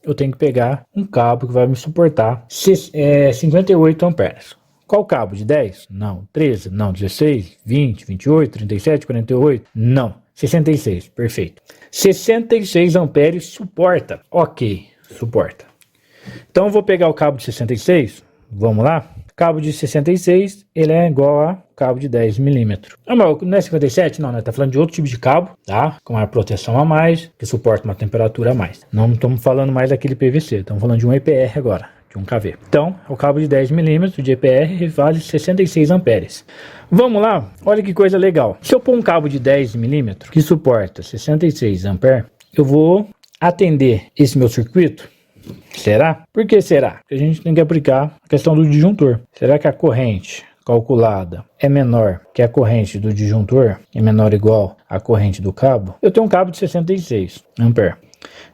eu tenho que pegar um cabo que vai me suportar 58 amperes. Qual cabo? De 10? Não. 13? Não. 16? 20? 28? 37? 48? Não. 66. Perfeito. 66 amperes suporta. Ok, suporta. Então eu vou pegar o cabo de 66. Vamos lá? Cabo de 66, ele é igual a cabo de 10 milímetros. Ah, mas não é 57? Não, né? Tá falando de outro tipo de cabo, tá? Com uma proteção a mais, que suporta uma temperatura a mais. Não estamos falando mais daquele PVC, estamos falando de um EPR agora, de um kV. Então, o cabo de 10 milímetros de EPR vale 66 amperes. Vamos lá? Olha que coisa legal. Se eu pôr um cabo de 10 milímetros que suporta 66 amperes, eu vou atender esse meu circuito. Será? Por que será? Porque a gente tem que aplicar a questão do disjuntor. Será que a corrente calculada é menor que a corrente do disjuntor? É menor ou igual à corrente do cabo? Eu tenho um cabo de 66 amperes.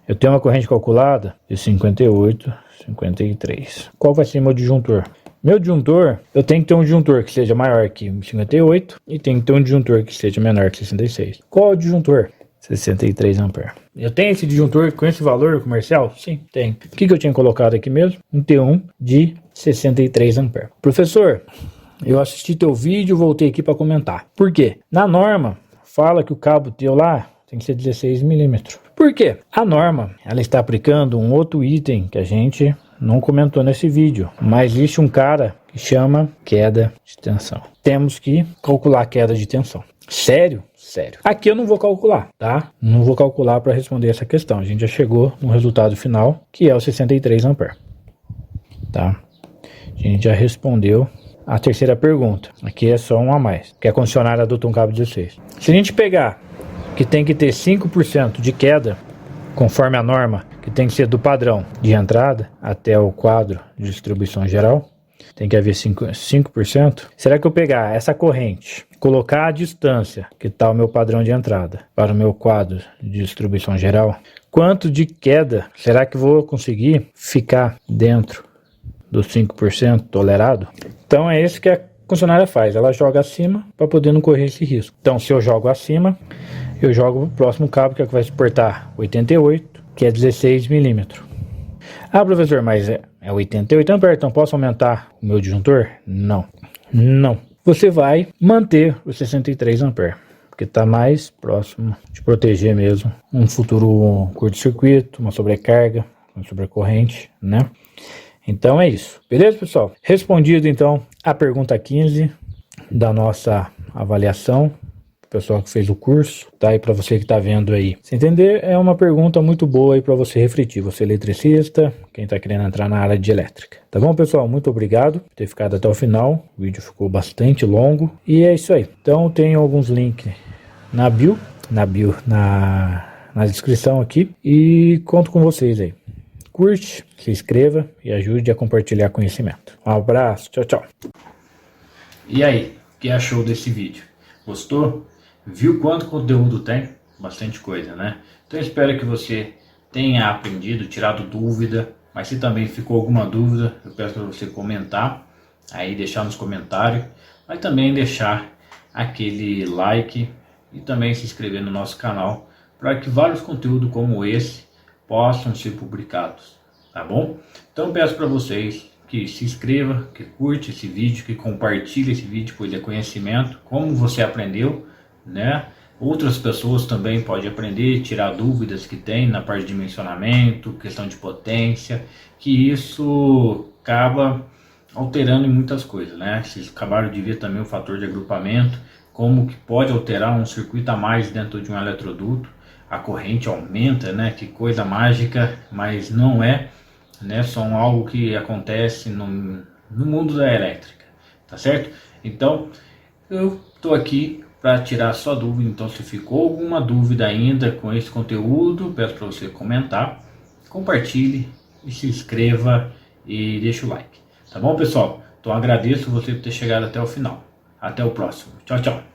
Eu tenho uma corrente calculada de 58, 53. Qual vai ser meu disjuntor? Meu disjuntor, eu tenho que ter um disjuntor que seja maior que 58 e tenho que ter um disjuntor que seja menor que 66. Qual é o disjuntor? 63 amperes. Eu tenho esse disjuntor com esse valor comercial? Sim, tem. O que eu tinha colocado aqui mesmo? Um T1 de 63 amperes. Professor, eu assisti teu vídeo, voltei aqui para comentar. Por quê? Na norma, fala que o cabo teu lá tem que ser 16 milímetros. Por quê? A norma, ela está aplicando um outro item que a gente não comentou nesse vídeo, mas existe um cara que chama queda de tensão. Temos que calcular a queda de tensão. Sério? Sério. Aqui eu não vou calcular, tá? Não vou calcular para responder essa questão. A gente já chegou no resultado final, que é o 63 amperes. Tá? A gente já respondeu a terceira pergunta. Aqui é só um a mais, que a concessionária adotou um cabo 16. Se a gente pegar que tem que ter 5% de queda, conforme a norma, que tem que ser do padrão de entrada até o quadro de distribuição geral, tem que haver 5%. Será que eu pegar essa corrente, colocar a distância que está o meu padrão de entrada para o meu quadro de distribuição geral, quanto de queda será que vou conseguir ficar dentro dos 5% tolerado? Então é isso que a concessionária faz, ela joga acima para poder não correr esse risco. Então se eu jogo acima, eu jogo o próximo cabo, que é o que vai suportar 88, que é 16 milímetros. Ah, professor, mas é 88 amperes, então posso aumentar o meu disjuntor? Não, não. Você vai manter os 63 amperes. porque está mais próximo de proteger mesmo um futuro curto-circuito, uma sobrecarga, uma sobrecorrente, né? Então é isso, beleza, pessoal? Respondido então a pergunta 15 da nossa avaliação, pessoal que fez o curso, tá? aí para você que tá vendo aí. Se entender, é uma pergunta muito boa aí para você refletir, você eletricista, quem tá querendo entrar na área de elétrica. Tá bom, pessoal? Muito obrigado por ter ficado até o final. O vídeo ficou bastante longo e é isso aí. Então tem alguns links na descrição aqui e conto com vocês aí. Curte, se inscreva e ajude a compartilhar conhecimento. Um abraço, tchau, tchau. E aí, o que achou desse vídeo? Gostou? Viu quanto conteúdo tem? Bastante coisa, né? Então eu espero que você tenha aprendido, tirado dúvida, mas se também ficou alguma dúvida, eu peço para você comentar, aí deixar nos comentários, mas também deixar aquele like e também se inscrever no nosso canal, para que vários conteúdos como esse possam ser publicados, tá bom? Então eu peço para vocês que se inscreva, que curte esse vídeo, que compartilhe esse vídeo, pois é conhecimento, como você aprendeu, né? Outras pessoas também podem aprender, tirar dúvidas que tem na parte de dimensionamento, questão de potência, que isso acaba alterando em muitas coisas, né? Vocês acabaram de ver também o fator de agrupamento, como que pode alterar um circuito a mais dentro de um eletroduto, a corrente aumenta, né? Que coisa mágica, mas não é, né? Só algo que acontece no mundo da elétrica, tá certo? Então, eu tô aqui para tirar a sua dúvida. Então, se ficou alguma dúvida ainda com esse conteúdo, peço para você comentar, compartilhe e se inscreva e deixa o like, tá bom, pessoal? Então agradeço você por ter chegado até o final. Até o próximo. Tchau, tchau.